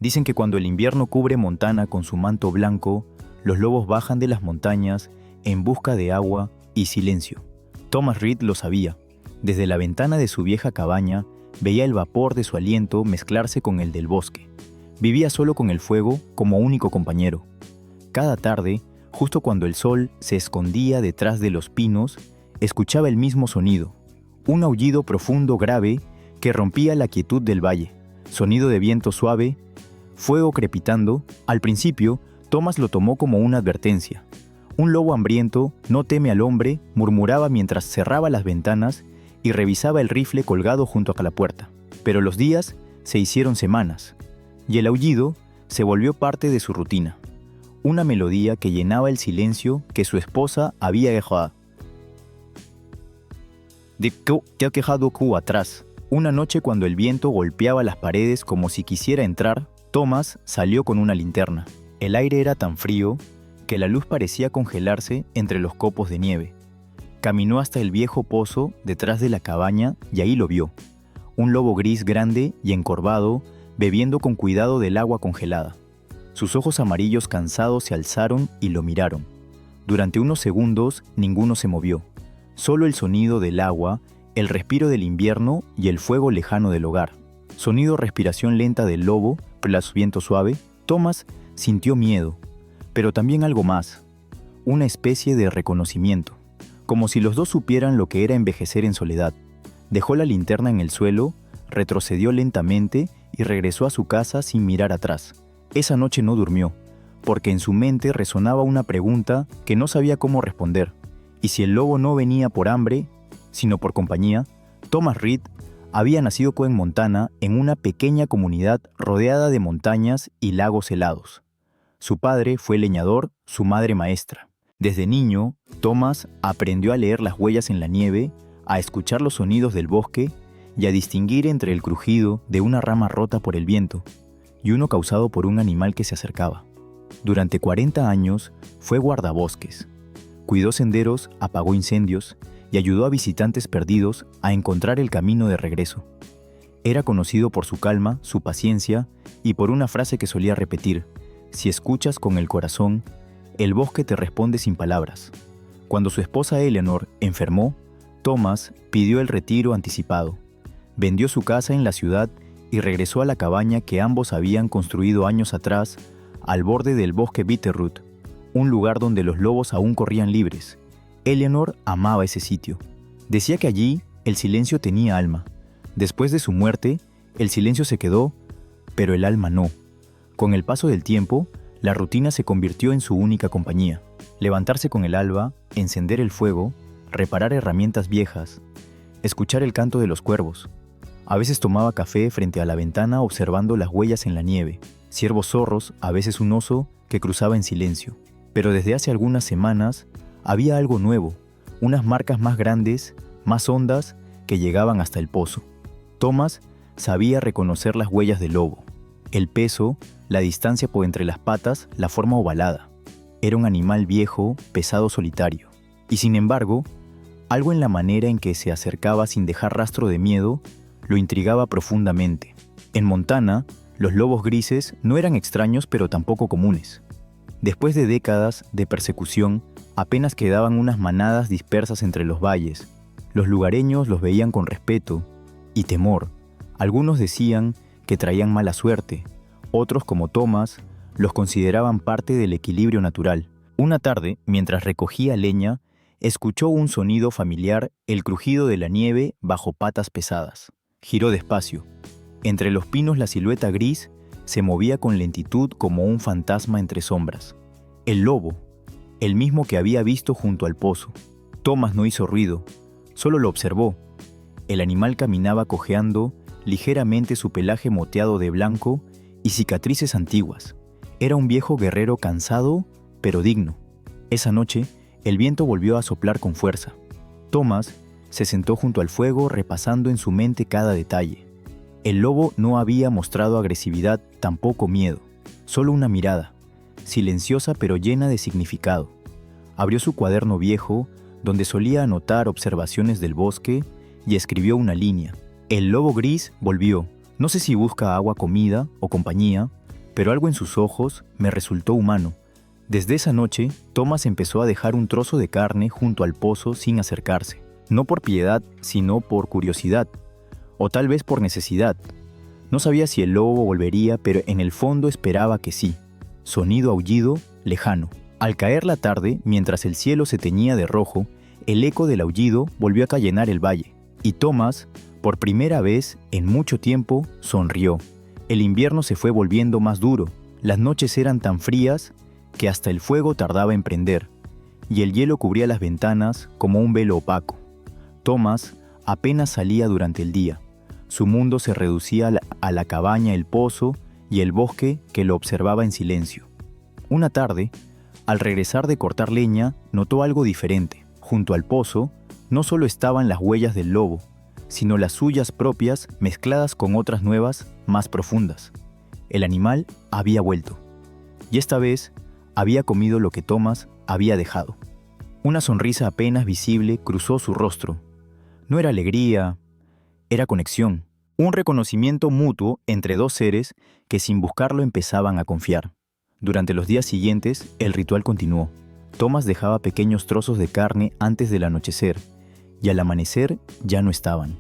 Dicen que cuando el invierno cubre Montana con su manto blanco, los lobos bajan de las montañas en busca de agua y silencio. Thomas Reed lo sabía. Desde la ventana de su vieja cabaña, veía el vapor de su aliento mezclarse con el del bosque. Vivía solo con el fuego como único compañero. Cada tarde, justo cuando el sol se escondía detrás de los pinos, escuchaba el mismo sonido, un aullido profundo grave que rompía la quietud del valle. Sonido de viento suave, fuego crepitando. Al principio, Thomas lo tomó como una advertencia. Un lobo hambriento no teme al hombre, murmuraba mientras cerraba las ventanas y revisaba el rifle colgado junto a la puerta. Pero los días se hicieron semanas, y el aullido se volvió parte de su rutina. Una melodía que llenaba el silencio que su esposa había dejado. Atrás. Una noche, cuando el viento golpeaba las paredes como si quisiera entrar, Thomas salió con una linterna. El aire era tan frío que la luz parecía congelarse entre los copos de nieve. Caminó hasta el viejo pozo detrás de la cabaña y ahí lo vio. Un lobo gris grande y encorvado, bebiendo con cuidado del agua congelada. Sus ojos amarillos cansados se alzaron y lo miraron. Durante unos segundos ninguno se movió. Solo el sonido del agua, el respiro del invierno y el fuego lejano del hogar. Sonido respiración lenta del lobo, plus viento suave. Thomas sintió miedo, pero también algo más. Una especie de reconocimiento. Como si los dos supieran lo que era envejecer en soledad. Dejó la linterna en el suelo, retrocedió lentamente y regresó a su casa sin mirar atrás. Esa noche no durmió, porque en su mente resonaba una pregunta que no sabía cómo responder. Y si el lobo no venía por hambre, sino por compañía, Thomas Reed había nacido en Montana en una pequeña comunidad rodeada de montañas y lagos helados. Su padre fue leñador, su madre maestra. Desde niño, Thomas aprendió a leer las huellas en la nieve, a escuchar los sonidos del bosque y a distinguir entre el crujido de una rama rota por el viento y uno causado por un animal que se acercaba. Durante 40 años fue guardabosques. Cuidó senderos, apagó incendios y ayudó a visitantes perdidos a encontrar el camino de regreso. Era conocido por su calma, su paciencia y por una frase que solía repetir: si escuchas con el corazón, el bosque te responde sin palabras. Cuando su esposa Eleanor enfermó, Thomas pidió el retiro anticipado. Vendió su casa en la ciudad y regresó a la cabaña que ambos habían construido años atrás, al borde del bosque Bitterroot, un lugar donde los lobos aún corrían libres. Eleanor amaba ese sitio. Decía que allí el silencio tenía alma. Después de su muerte, el silencio se quedó, pero el alma no. Con el paso del tiempo, la rutina se convirtió en su única compañía. Levantarse con el alba, encender el fuego, reparar herramientas viejas, escuchar el canto de los cuervos. A veces tomaba café frente a la ventana observando las huellas en la nieve, ciervos zorros, a veces un oso que cruzaba en silencio. Pero desde hace algunas semanas había algo nuevo, unas marcas más grandes, más hondas, que llegaban hasta el pozo. Thomas sabía reconocer las huellas del lobo. El peso, la distancia por entre las patas, la forma ovalada. Era un animal viejo, pesado, solitario. Y sin embargo, algo en la manera en que se acercaba sin dejar rastro de miedo lo intrigaba profundamente. En Montana, los lobos grises no eran extraños pero tampoco comunes. Después de décadas de persecución, apenas quedaban unas manadas dispersas entre los valles. Los lugareños los veían con respeto y temor. Algunos decían que traían mala suerte. Otros, como Thomas, los consideraban parte del equilibrio natural. Una tarde, mientras recogía leña, escuchó un sonido familiar, el crujido de la nieve bajo patas pesadas. Giró despacio. Entre los pinos la silueta gris se movía con lentitud como un fantasma entre sombras. El lobo, el mismo que había visto junto al pozo. Thomas no hizo ruido, solo lo observó. El animal caminaba cojeando, ligeramente, su pelaje moteado de blanco y cicatrices antiguas. Era un viejo guerrero cansado, pero digno. Esa noche, el viento volvió a soplar con fuerza. Thomas se sentó junto al fuego repasando en su mente cada detalle. El lobo no había mostrado agresividad, tampoco miedo, solo una mirada, silenciosa pero llena de significado. Abrió su cuaderno viejo, donde solía anotar observaciones del bosque, y escribió una línea. El lobo gris volvió. No sé si busca agua, comida o compañía, pero algo en sus ojos me resultó humano. Desde esa noche, Thomas empezó a dejar un trozo de carne junto al pozo sin acercarse, no por piedad, sino por curiosidad, o tal vez por necesidad. No sabía si el lobo volvería, pero en el fondo esperaba que sí. Sonido aullido, lejano. Al caer la tarde, mientras el cielo se teñía de rojo, el eco del aullido volvió a llenar el valle, y Thomas, por primera vez en mucho tiempo, sonrió. El invierno se fue volviendo más duro, las noches eran tan frías que hasta el fuego tardaba en prender, y el hielo cubría las ventanas como un velo opaco. Thomas apenas salía durante el día. Su mundo se reducía a la cabaña, el pozo y el bosque que lo observaba en silencio. Una tarde, al regresar de cortar leña, notó algo diferente. Junto al pozo, no solo estaban las huellas del lobo, sino las suyas propias mezcladas con otras nuevas, más profundas. El animal había vuelto, y esta vez había comido lo que Thomas había dejado. Una sonrisa apenas visible cruzó su rostro. No era alegría, era conexión, un reconocimiento mutuo entre dos seres que sin buscarlo empezaban a confiar. Durante los días siguientes, el ritual continuó. Thomas dejaba pequeños trozos de carne antes del anochecer, y al amanecer ya no estaban.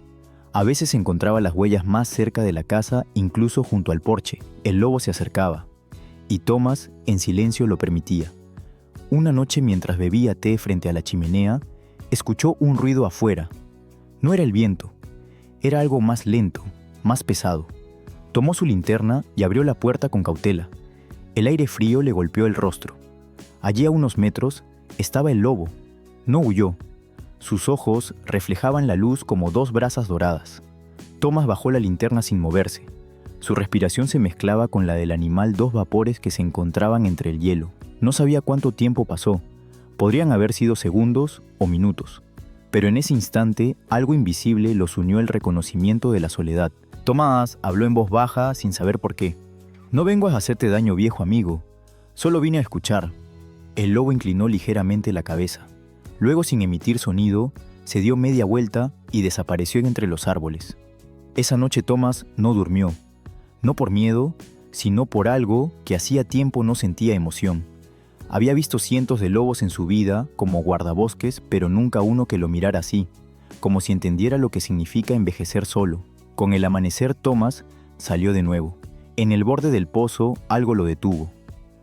A veces encontraba las huellas más cerca de la casa, incluso junto al porche. El lobo se acercaba, y Thomas en silencio lo permitía. Una noche, mientras bebía té frente a la chimenea, escuchó un ruido afuera. No era el viento, era algo más lento, más pesado. Tomó su linterna y abrió la puerta con cautela. El aire frío le golpeó el rostro. Allí a unos metros estaba el lobo. No huyó. Sus ojos reflejaban la luz como dos brasas doradas. Thomas bajó la linterna sin moverse. Su respiración se mezclaba con la del animal, dos vapores que se encontraban entre el hielo. No sabía cuánto tiempo pasó. Podrían haber sido segundos o minutos. Pero en ese instante, algo invisible los unió el reconocimiento de la soledad. Tomás habló en voz baja sin saber por qué. «No vengo a hacerte daño, viejo amigo. Solo vine a escuchar». El lobo inclinó ligeramente la cabeza. Luego, sin emitir sonido, se dio media vuelta y desapareció entre los árboles. Esa noche Thomas no durmió. No por miedo, sino por algo que hacía tiempo no sentía emoción. Había visto cientos de lobos en su vida como guardabosques, pero nunca uno que lo mirara así, como si entendiera lo que significa envejecer solo. Con el amanecer, Thomas salió de nuevo. En el borde del pozo algo lo detuvo.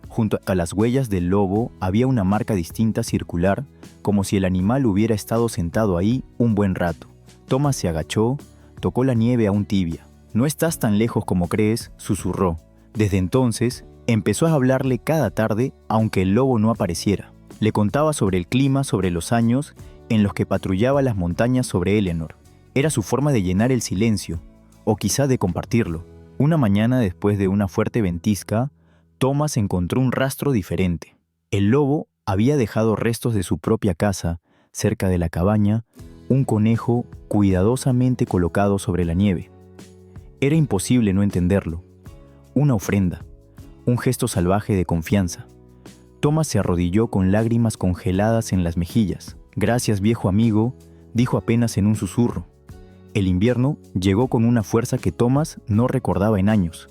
Junto a las huellas del lobo había una marca distinta circular, como si el animal hubiera estado sentado ahí un buen rato. Thomas se agachó, tocó la nieve aún tibia. «No estás tan lejos como crees», susurró. Desde entonces, empezó a hablarle cada tarde, aunque el lobo no apareciera. Le contaba sobre el clima, sobre los años en los que patrullaba las montañas sobre Eleanor. Era su forma de llenar el silencio, o quizá de compartirlo. Una mañana, después de una fuerte ventisca, Thomas encontró un rastro diferente. El lobo había dejado restos de su propia casa, cerca de la cabaña, un conejo cuidadosamente colocado sobre la nieve. Era imposible no entenderlo. Una ofrenda. Un gesto salvaje de confianza. Thomas se arrodilló con lágrimas congeladas en las mejillas. «Gracias, viejo amigo», dijo apenas en un susurro. El invierno llegó con una fuerza que Thomas no recordaba en años.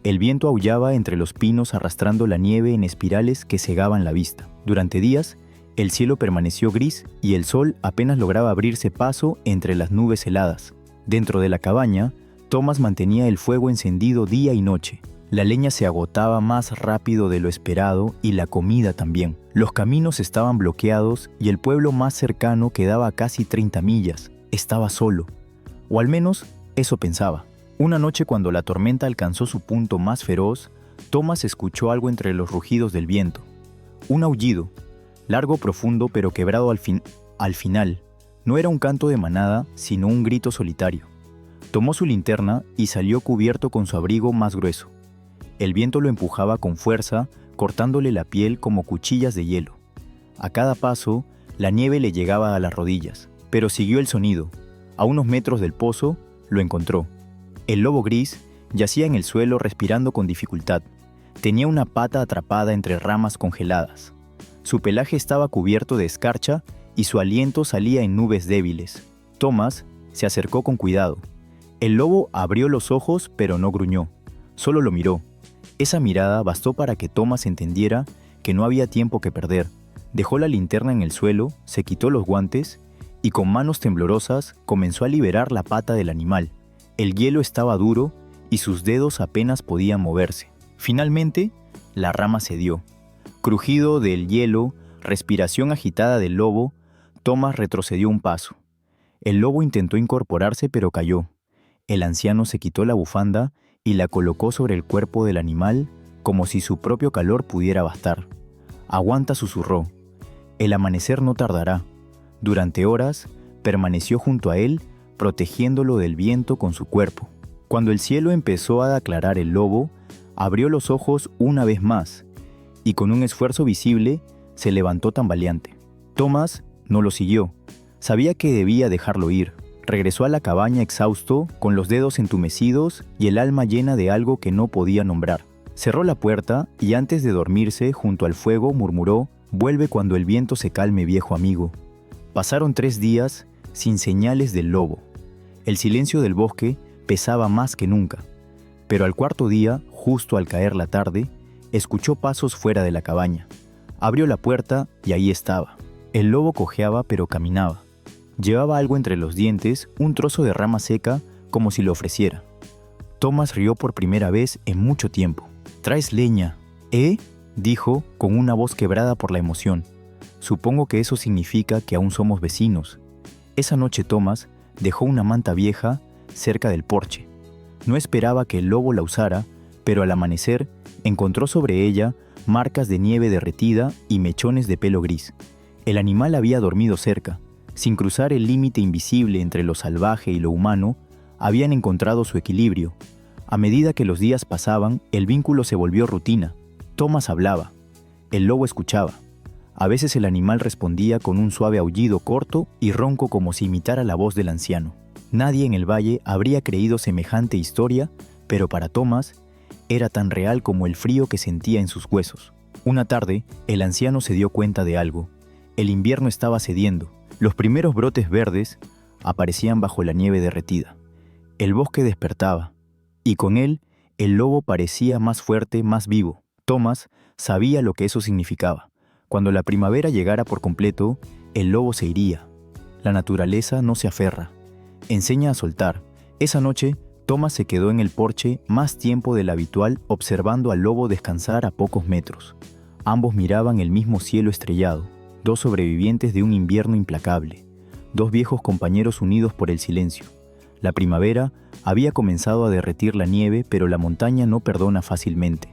El viento aullaba entre los pinos arrastrando la nieve en espirales que cegaban la vista. Durante días, el cielo permaneció gris y el sol apenas lograba abrirse paso entre las nubes heladas. Dentro de la cabaña, Thomas mantenía el fuego encendido día y noche. La leña se agotaba más rápido de lo esperado y la comida también. Los caminos estaban bloqueados y el pueblo más cercano quedaba a casi 30 millas. Estaba solo. O al menos eso pensaba. Una noche, cuando la tormenta alcanzó su punto más feroz, Thomas escuchó algo entre los rugidos del viento. Un aullido, largo, profundo, pero quebrado al final. No era un canto de manada, sino un grito solitario. Tomó su linterna y salió cubierto con su abrigo más grueso. El viento lo empujaba con fuerza, cortándole la piel como cuchillas de hielo. A cada paso, la nieve le llegaba a las rodillas, pero siguió el sonido. A unos metros del pozo, lo encontró. El lobo gris yacía en el suelo respirando con dificultad. Tenía una pata atrapada entre ramas congeladas. Su pelaje estaba cubierto de escarcha y su aliento salía en nubes débiles. Thomas se acercó con cuidado. El lobo abrió los ojos, pero no gruñó. Solo lo miró. Esa mirada bastó para que Thomas entendiera que no había tiempo que perder. Dejó la linterna en el suelo, se quitó los guantes y con manos temblorosas comenzó a liberar la pata del animal. El hielo estaba duro y sus dedos apenas podían moverse. Finalmente, la rama cedió. Crujido del hielo, respiración agitada del lobo, Thomas retrocedió un paso. El lobo intentó incorporarse pero cayó. El anciano se quitó la bufanda y la colocó sobre el cuerpo del animal como si su propio calor pudiera bastar. «Aguanta», susurró. «El amanecer no tardará». Durante horas, permaneció junto a él, protegiéndolo del viento con su cuerpo. Cuando el cielo empezó a aclarar, el lobo abrió los ojos una vez más y con un esfuerzo visible se levantó tambaleante. Thomas no lo siguió. Sabía que debía dejarlo ir. Regresó a la cabaña exhausto, con los dedos entumecidos y el alma llena de algo que no podía nombrar. Cerró la puerta y antes de dormirse, junto al fuego, murmuró: «Vuelve cuando el viento se calme, viejo amigo». Pasaron 3 días sin señales del lobo. El silencio del bosque pesaba más que nunca. Pero al 4.º día, justo al caer la tarde, escuchó pasos fuera de la cabaña. Abrió la puerta y ahí estaba. El lobo cojeaba pero caminaba. Llevaba algo entre los dientes, un trozo de rama seca, como si lo ofreciera. Thomas rió por primera vez en mucho tiempo. «¿Traes leña?» «¿Eh?», dijo con una voz quebrada por la emoción. «Supongo que eso significa que aún somos vecinos». Esa noche Thomas dejó una manta vieja cerca del porche. No esperaba que el lobo la usara, pero al amanecer encontró sobre ella marcas de nieve derretida y mechones de pelo gris. El animal había dormido cerca. Sin cruzar el límite invisible entre lo salvaje y lo humano, habían encontrado su equilibrio. A medida que los días pasaban, el vínculo se volvió rutina. Thomas hablaba. El lobo escuchaba. A veces el animal respondía con un suave aullido corto y ronco como si imitara la voz del anciano. Nadie en el valle habría creído semejante historia, pero para Thomas era tan real como el frío que sentía en sus huesos. Una tarde, el anciano se dio cuenta de algo. El invierno estaba cediendo. Los primeros brotes verdes aparecían bajo la nieve derretida. El bosque despertaba, y con él el lobo parecía más fuerte, más vivo. Thomas sabía lo que eso significaba. Cuando la primavera llegara por completo, el lobo se iría. La naturaleza no se aferra, enseña a soltar. Esa noche, Thomas se quedó en el porche más tiempo del habitual, observando al lobo descansar a pocos metros. Ambos miraban el mismo cielo estrellado. 2 sobrevivientes de un invierno implacable, 2 viejos compañeros unidos por el silencio. La primavera había comenzado a derretir la nieve, pero la montaña no perdona fácilmente.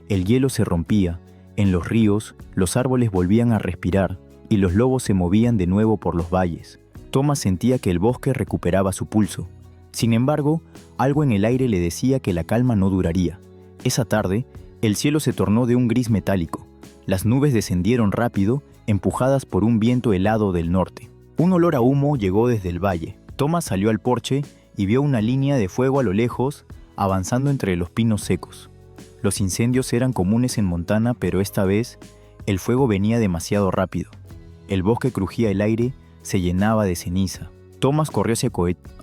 El hielo se rompía, en los ríos los árboles volvían a respirar y los lobos se movían de nuevo por los valles. Thomas sentía que el bosque recuperaba su pulso. Sin embargo, algo en el aire le decía que la calma no duraría. Esa tarde, el cielo se tornó de un gris metálico. Las nubes descendieron rápido, empujadas por un viento helado del norte. Un olor a humo llegó desde el valle. Thomas salió al porche y vio una línea de fuego a lo lejos, avanzando entre los pinos secos. Los incendios eran comunes en Montana, pero esta vez el fuego venía demasiado rápido. El bosque crujía, el aire se llenaba de ceniza. Thomas corrió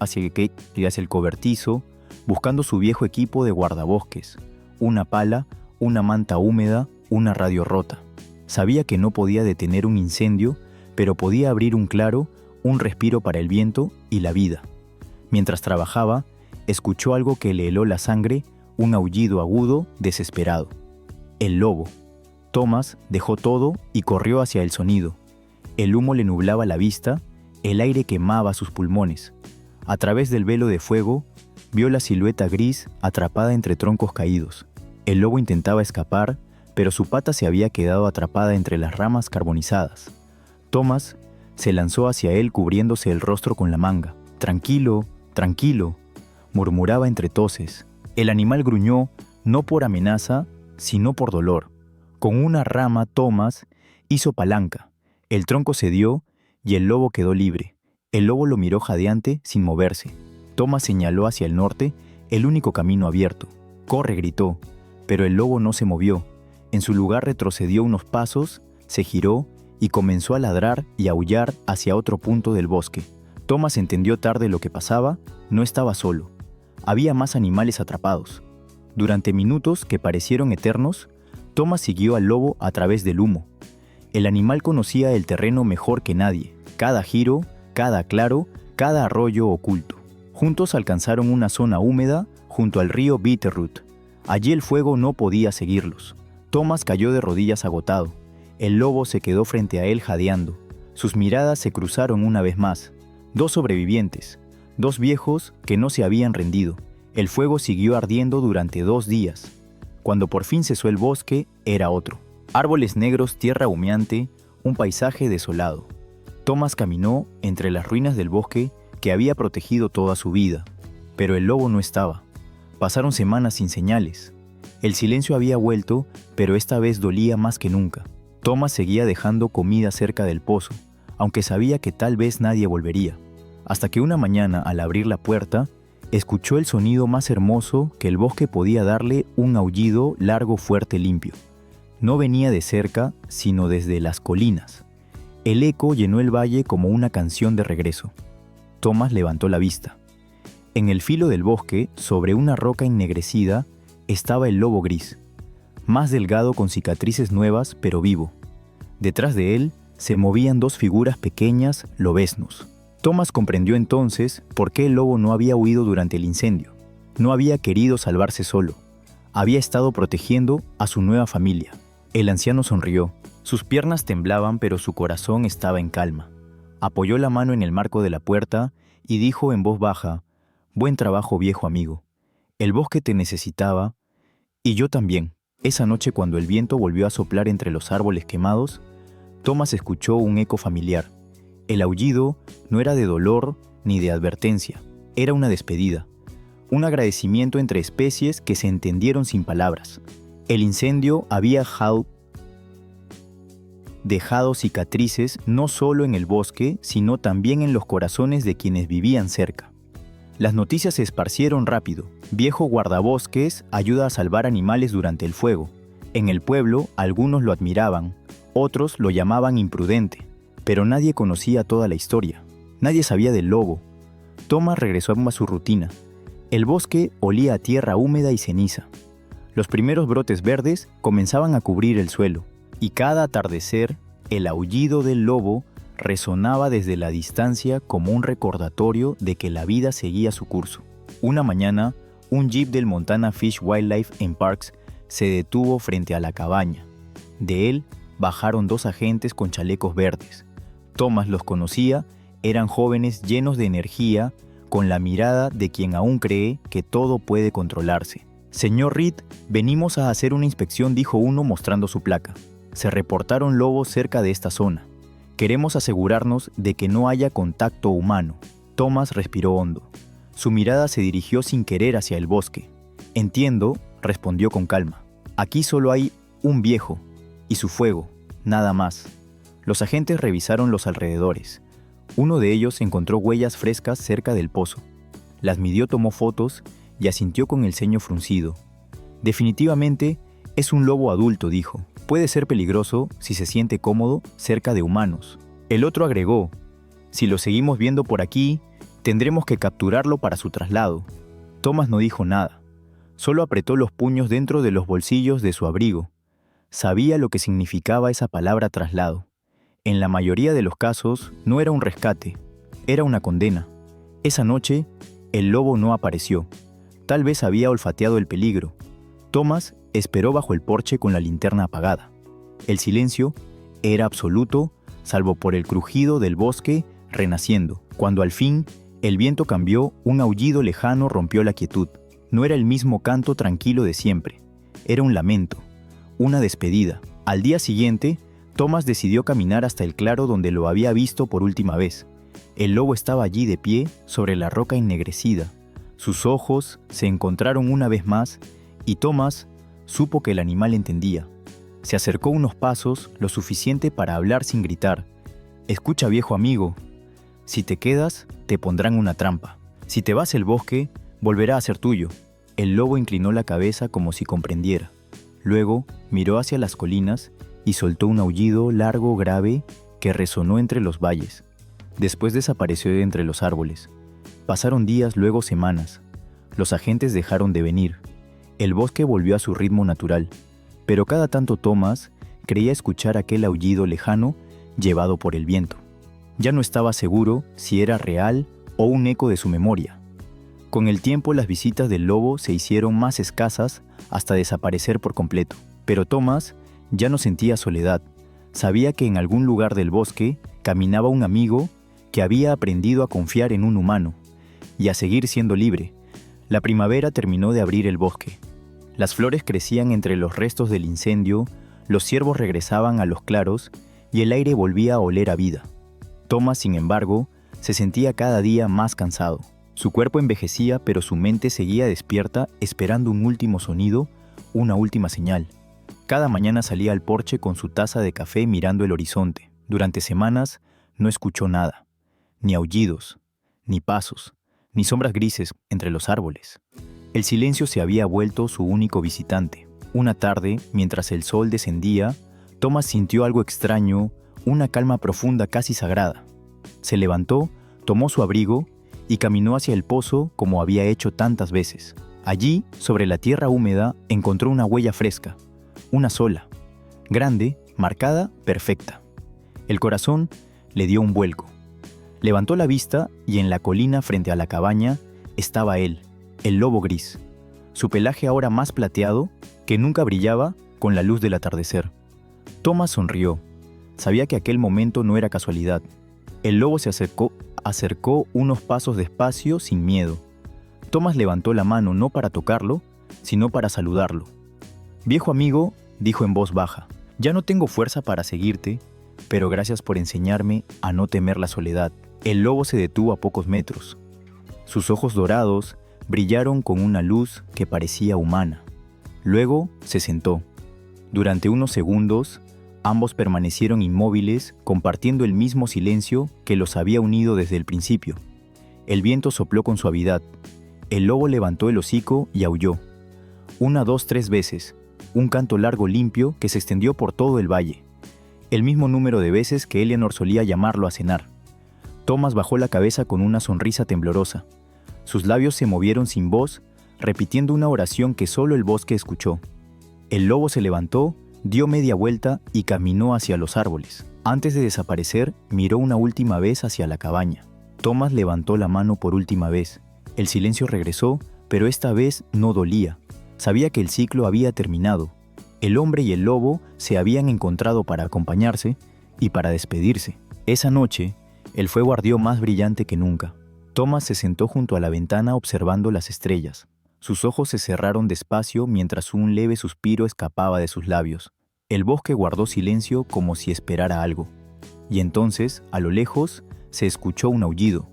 hacia el cobertizo, buscando su viejo equipo de guardabosques, una pala, una manta húmeda, una radio rota. Sabía que no podía detener un incendio, pero podía abrir un claro, un respiro para el viento y la vida. Mientras trabajaba, escuchó algo que le heló la sangre, un aullido agudo, desesperado. El lobo. Thomas dejó todo y corrió hacia el sonido. El humo le nublaba la vista, el aire quemaba sus pulmones. A través del velo de fuego, vio la silueta gris atrapada entre troncos caídos. El lobo intentaba escapar, pero su pata se había quedado atrapada entre las ramas carbonizadas. Thomas se lanzó hacia él cubriéndose el rostro con la manga. «Tranquilo, tranquilo», murmuraba entre toses. El animal gruñó, no por amenaza, sino por dolor. Con una rama, Thomas hizo palanca. El tronco cedió y el lobo quedó libre. El lobo lo miró jadeante, sin moverse. Thomas señaló hacia el norte, el único camino abierto. «Corre», gritó, pero el lobo no se movió. En su lugar retrocedió unos pasos, se giró y comenzó a ladrar y aullar hacia otro punto del bosque. Thomas entendió tarde lo que pasaba, no estaba solo. Había más animales atrapados. Durante minutos que parecieron eternos, Thomas siguió al lobo a través del humo. El animal conocía el terreno mejor que nadie, cada giro, cada claro, cada arroyo oculto. Juntos alcanzaron una zona húmeda junto al río Bitterroot. Allí el fuego no podía seguirlos. Thomas cayó de rodillas agotado. El lobo se quedó frente a él jadeando. Sus miradas se cruzaron una vez más. 2 sobrevivientes, 2 viejos que no se habían rendido. El fuego siguió ardiendo durante 2 días. Cuando por fin cesó el bosque, era otro. Árboles negros, tierra humeante, un paisaje desolado. Thomas caminó entre las ruinas del bosque que había protegido toda su vida. Pero el lobo no estaba. Pasaron semanas sin señales. El silencio había vuelto, pero esta vez dolía más que nunca. Thomas seguía dejando comida cerca del pozo, aunque sabía que tal vez nadie volvería. Hasta que una mañana, al abrir la puerta, escuchó el sonido más hermoso que el bosque podía darle, un aullido largo, fuerte, limpio. No venía de cerca, sino desde las colinas. El eco llenó el valle como una canción de regreso. Thomas levantó la vista. En el filo del bosque, sobre una roca ennegrecida, estaba el lobo gris, más delgado con cicatrices nuevas, pero vivo. Detrás de él se movían 2 figuras pequeñas, lobeznos. Thomas comprendió entonces por qué el lobo no había huido durante el incendio. No había querido salvarse solo. Había estado protegiendo a su nueva familia. El anciano sonrió. Sus piernas temblaban, pero su corazón estaba en calma. Apoyó la mano en el marco de la puerta y dijo en voz baja: «Buen trabajo, viejo amigo. El bosque te necesitaba, y yo también». Esa noche, cuando el viento volvió a soplar entre los árboles quemados, Thomas escuchó un eco familiar. El aullido no era de dolor ni de advertencia, era una despedida, un agradecimiento entre especies que se entendieron sin palabras. El incendio había dejado cicatrices no solo en el bosque, sino también en los corazones de quienes vivían cerca. Las noticias se esparcieron rápido. Viejo guardabosques ayuda a salvar animales durante el fuego. En el pueblo, algunos lo admiraban, otros lo llamaban imprudente, pero nadie conocía toda la historia. Nadie sabía del lobo. Thomas regresó a su rutina. El bosque olía a tierra húmeda y ceniza. Los primeros brotes verdes comenzaban a cubrir el suelo, y cada atardecer, el aullido del lobo resonaba desde la distancia como un recordatorio de que la vida seguía su curso. Una mañana, un jeep del Montana Fish Wildlife and Parks se detuvo frente a la cabaña. De él bajaron 2 agentes con chalecos verdes. Thomas los conocía, eran jóvenes llenos de energía, con la mirada de quien aún cree que todo puede controlarse. «Señor Reed, venimos a hacer una inspección», dijo uno mostrando su placa. «Se reportaron lobos cerca de esta zona. Queremos asegurarnos de que no haya contacto humano». Thomas respiró hondo. Su mirada se dirigió sin querer hacia el bosque. «Entiendo», respondió con calma. «Aquí solo hay un viejo y su fuego, nada más». Los agentes revisaron los alrededores. Uno de ellos encontró huellas frescas cerca del pozo. Las midió, tomó fotos y asintió con el ceño fruncido. «Definitivamente es un lobo adulto», dijo. «Puede ser peligroso si se siente cómodo cerca de humanos». El otro agregó: «Si lo seguimos viendo por aquí, tendremos que capturarlo para su traslado». Thomas no dijo nada. Solo apretó los puños dentro de los bolsillos de su abrigo. Sabía lo que significaba esa palabra traslado. En la mayoría de los casos no era un rescate, era una condena. Esa noche, el lobo no apareció. Tal vez había olfateado el peligro. Thomas esperó bajo el porche con la linterna apagada. El silencio era absoluto, salvo por el crujido del bosque renaciendo. Cuando al fin el viento cambió, un aullido lejano rompió la quietud. No era el mismo canto tranquilo de siempre. Era un lamento, una despedida. Al día siguiente, Thomas decidió caminar hasta el claro donde lo había visto por última vez. El lobo estaba allí de pie sobre la roca ennegrecida. Sus ojos se encontraron una vez más y Thomas supo que el animal entendía. Se acercó unos pasos, lo suficiente para hablar sin gritar. «Escucha, viejo amigo. Si te quedas, te pondrán una trampa. Si te vas el bosque, volverá a ser tuyo». El lobo inclinó la cabeza como si comprendiera. Luego miró hacia las colinas y soltó un aullido largo, grave, que resonó entre los valles. Después desapareció de entre los árboles. Pasaron días, luego semanas. Los agentes dejaron de venir. El bosque volvió a su ritmo natural, pero cada tanto Thomas creía escuchar aquel aullido lejano llevado por el viento. Ya no estaba seguro si era real o un eco de su memoria. Con el tiempo las visitas del lobo se hicieron más escasas hasta desaparecer por completo. Pero Thomas ya no sentía soledad. Sabía que en algún lugar del bosque caminaba un amigo que había aprendido a confiar en un humano y a seguir siendo libre. La primavera terminó de abrir el bosque. Las flores crecían entre los restos del incendio, los ciervos regresaban a los claros y el aire volvía a oler a vida. Thomas, sin embargo, se sentía cada día más cansado. Su cuerpo envejecía, pero su mente seguía despierta, esperando un último sonido, una última señal. Cada mañana salía al porche con su taza de café mirando el horizonte. Durante semanas no escuchó nada, ni aullidos, ni pasos, ni sombras grises entre los árboles. El silencio se había vuelto su único visitante. Una tarde, mientras el sol descendía, Thomas sintió algo extraño, una calma profunda casi sagrada. Se levantó, tomó su abrigo y caminó hacia el pozo como había hecho tantas veces. Allí, sobre la tierra húmeda, encontró una huella fresca, una sola, grande, marcada, perfecta. El corazón le dio un vuelco. Levantó la vista y en la colina frente a la cabaña estaba él, el lobo gris. Su pelaje ahora más plateado que nunca brillaba con la luz del atardecer. Thomas sonrió. Sabía que aquel momento no era casualidad. El lobo se acercó unos pasos despacio, sin miedo. Thomas levantó la mano no para tocarlo, sino para saludarlo. «Viejo amigo», dijo en voz baja, «ya no tengo fuerza para seguirte, pero gracias por enseñarme a no temer la soledad». El lobo se detuvo a pocos metros. Sus ojos dorados brillaron con una luz que parecía humana. Luego se sentó. Durante unos segundos, ambos permanecieron inmóviles, compartiendo el mismo silencio que los había unido desde el principio. El viento sopló con suavidad. El lobo levantó el hocico y aulló. 1, 2, 3 veces, un canto largo limpio que se extendió por todo el valle. El mismo número de veces que Eleanor solía llamarlo a cenar. Thomas bajó la cabeza con una sonrisa temblorosa. Sus labios se movieron sin voz, repitiendo una oración que solo el bosque escuchó. El lobo se levantó, dio media vuelta y caminó hacia los árboles. Antes de desaparecer, miró una última vez hacia la cabaña. Thomas levantó la mano por última vez. El silencio regresó, pero esta vez no dolía. Sabía que el ciclo había terminado. El hombre y el lobo se habían encontrado para acompañarse y para despedirse. Esa noche, el fuego ardió más brillante que nunca. Thomas se sentó junto a la ventana observando las estrellas. Sus ojos se cerraron despacio mientras un leve suspiro escapaba de sus labios. El bosque guardó silencio como si esperara algo. Y entonces, a lo lejos, se escuchó un aullido.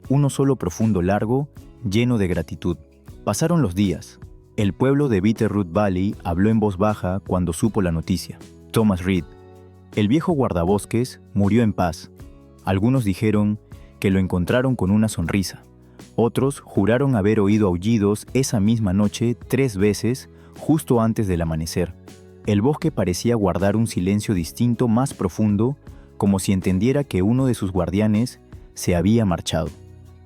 Uno solo profundo largo, lleno de gratitud. Pasaron los días. El pueblo de Bitterroot Valley habló en voz baja cuando supo la noticia. Thomas Reed, el viejo guardabosques, murió en paz. Algunos dijeron que lo encontraron con una sonrisa. Otros juraron haber oído aullidos esa misma noche 3 veces, justo antes del amanecer. El bosque parecía guardar un silencio distinto más profundo, como si entendiera que uno de sus guardianes se había marchado.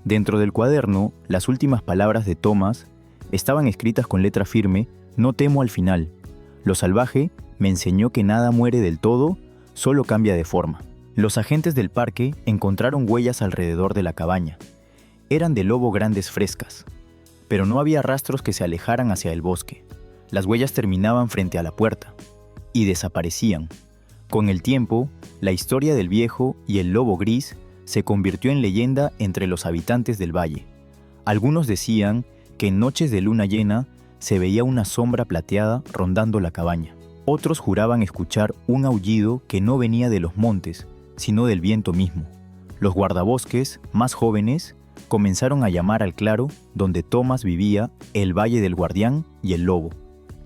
Dentro del cuaderno, las últimas palabras de Thomas estaban escritas con letra firme: «No temo al final. Lo salvaje me enseñó que nada muere del todo, solo cambia de forma». Los agentes del parque encontraron huellas alrededor de la cabaña. Eran de lobo grandes frescas, pero no había rastros que se alejaran hacia el bosque. Las huellas terminaban frente a la puerta y desaparecían. Con el tiempo, la historia del viejo y el lobo gris se convirtió en leyenda entre los habitantes del valle. Algunos decían que en noches de luna llena se veía una sombra plateada rondando la cabaña. Otros juraban escuchar un aullido que no venía de los montes, sino del viento mismo. Los guardabosques, más jóvenes, comenzaron a llamar al claro donde Thomas vivía el Valle del Guardián y el Lobo.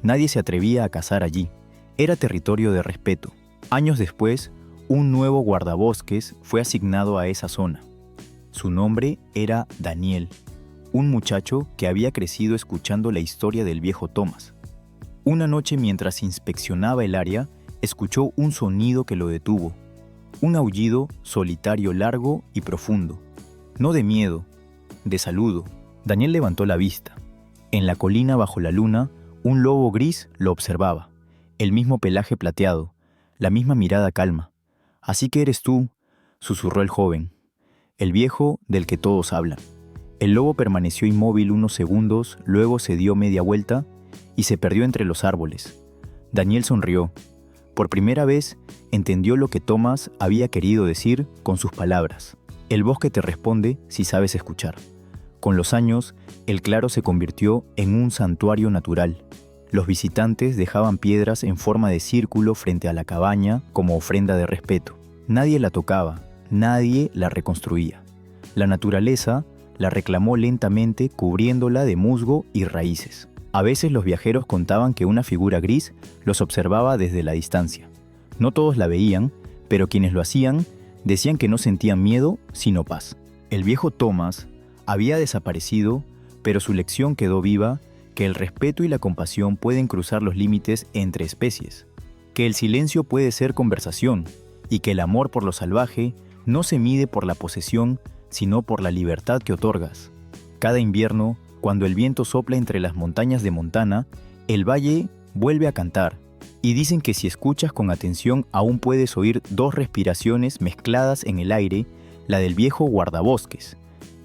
Nadie se atrevía a cazar allí. Era territorio de respeto. Años después, un nuevo guardabosques fue asignado a esa zona. Su nombre era Daniel, un muchacho que había crecido escuchando la historia del viejo Thomas. Una noche, mientras inspeccionaba el área, escuchó un sonido que lo detuvo. Un aullido solitario, largo y profundo. No de miedo, de saludo. Daniel levantó la vista. En la colina bajo la luna, Un lobo gris lo observaba, el mismo pelaje plateado, la misma mirada calma. «Así que eres tú», susurró el joven, «el viejo del que todos hablan». El lobo permaneció inmóvil unos segundos, luego se dio media vuelta y se perdió entre los árboles. Daniel sonrió. Por primera vez entendió lo que Thomas había querido decir con sus palabras. El bosque te responde si sabes escuchar. Con los años, el claro se convirtió en un santuario natural. Los visitantes dejaban piedras en forma de círculo frente a la cabaña como ofrenda de respeto. Nadie la tocaba, nadie la reconstruía. La naturaleza la reclamó lentamente cubriéndola de musgo y raíces. A veces los viajeros contaban que una figura gris los observaba desde la distancia. No todos la veían, pero quienes lo hacían decían que no sentían miedo, sino paz. El viejo Thomas había desaparecido, pero su lección quedó viva, que el respeto y la compasión pueden cruzar los límites entre especies, que el silencio puede ser conversación y que el amor por lo salvaje no se mide por la posesión, sino por la libertad que otorgas. Cada invierno, cuando el viento sopla entre las montañas de Montana, el valle vuelve a cantar, y dicen que si escuchas con atención aún puedes oír dos respiraciones mezcladas en el aire, la del viejo guardabosques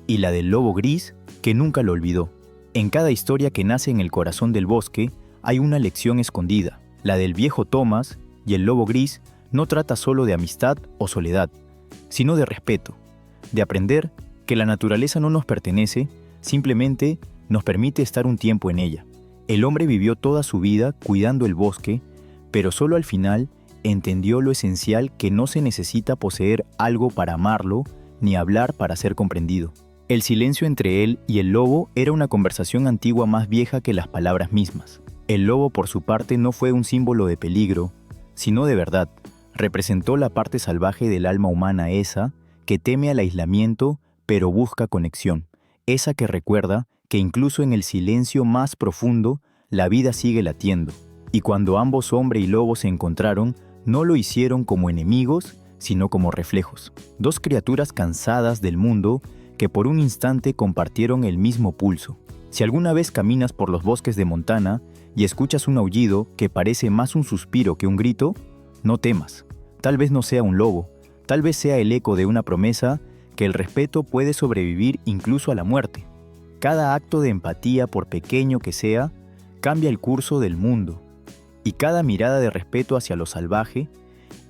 y la del lobo gris que nunca lo olvidó. En cada historia que nace en el corazón del bosque hay una lección escondida. La del viejo Thomas y el lobo gris no trata solo de amistad o soledad, sino de respeto, de aprender que la naturaleza no nos pertenece, simplemente nos permite estar un tiempo en ella. El hombre vivió toda su vida cuidando el bosque, pero solo al final entendió lo esencial, que no se necesita poseer algo para amarlo, ni hablar para ser comprendido. El silencio entre él y el lobo era una conversación antigua más vieja que las palabras mismas. El lobo, por su parte, no fue un símbolo de peligro, sino de verdad. Representó la parte salvaje del alma humana, esa que teme al aislamiento pero busca conexión, esa que recuerda que incluso en el silencio más profundo la vida sigue latiendo. Y cuando ambos, hombre y lobo, se encontraron, no lo hicieron como enemigos, sino como reflejos. Dos criaturas cansadas del mundo que por un instante compartieron el mismo pulso. Si alguna vez caminas por los bosques de Montana y escuchas un aullido que parece más un suspiro que un grito, no temas. Tal vez no sea un lobo, tal vez sea el eco de una promesa, que el respeto puede sobrevivir incluso a la muerte. Cada acto de empatía, por pequeño que sea, cambia el curso del mundo. Y cada mirada de respeto hacia lo salvaje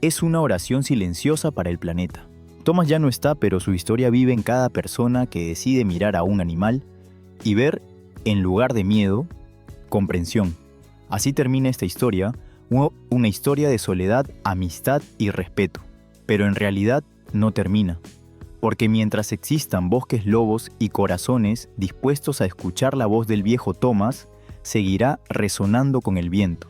es una oración silenciosa para el planeta. Thomas ya no está, pero su historia vive en cada persona que decide mirar a un animal y ver, en lugar de miedo, comprensión. Así termina esta historia, una historia de soledad, amistad y respeto. Pero en realidad no termina, porque mientras existan bosques lobos y corazones dispuestos a escuchar la voz del viejo Thomas, seguirá resonando con el viento.